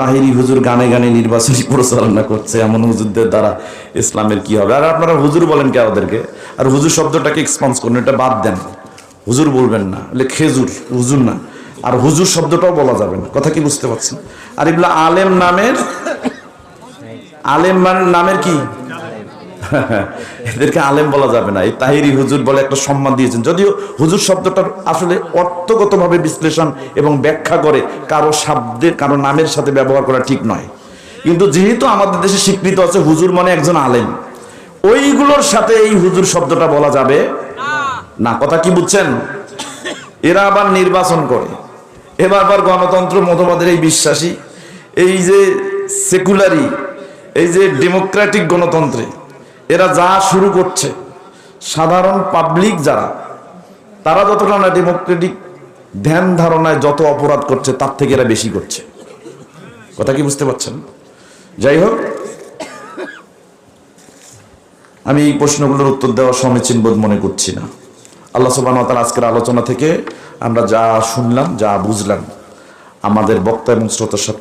তাহিরি হুজুর গানে গানে নির্বাচনী প্রচারণা করছে, এমন হুজুরদের দ্বারা ইসলামের কি হবে? আর আপনারা হুজুর বলেন কে ওদেরকে? আর হুজুর শব্দটাকে এক্সপান্স করুন, এটা বাদ দেন, হুজুর বলবেন না, বলে খেজুর, হুজুর না। আর হুজুর শব্দটাও বলা যাবে না, কথা কি বুঝতে পারছেন? আর এগুলো আলেম নামের, আলেম নামের কি এদেরকে আলেম বলা যাবে না। এই তাহিরি হুজুর বলে একটা সম্মান দিয়েছেন, যদিও হুজুর শব্দটার আসলে অর্থগতভাবে বিশ্লেষণ এবং ব্যাখ্যা করে কারো শব্দের, কারো নামের সাথে ব্যবহার করা ঠিক নয়। কিন্তু যেহেতু আমাদের দেশে স্বীকৃত আছে হুজুর মানে একজন আলেম, ওইগুলোর সাথে এই হুজুর শব্দটা বলা যাবে না। কথা কি বুঝছেন? এরা আবার নির্বাচন করে, এবার আবার গণতন্ত্র মতবাদের এই বিশ্বাসী, এই যে সেকুলারি, এই যে ডেমোক্রেটিক গণতন্ত্রে এরা যা শুরু করছে, সাধারণ পাবলিক যারা, তারা যতটা না ডেমোক্রেটিক ধ্যান ধারণায় যত অপরাধ করছে তার থেকে এরা বেশি করছে। কথা কি বুঝতে পারছেন? যাই হোক, আমি এই প্রশ্নগুলোর উত্তর দেওয়া সমীচীন বোধ মনে করছি না। আল্লাহ সুবহানাহু ওয়া তাআলা আজকের আলোচনা থেকে আমরা যা শুনলাম, যা বুঝলাম, আমাদের বক্তা এবং শ্রোতা সকল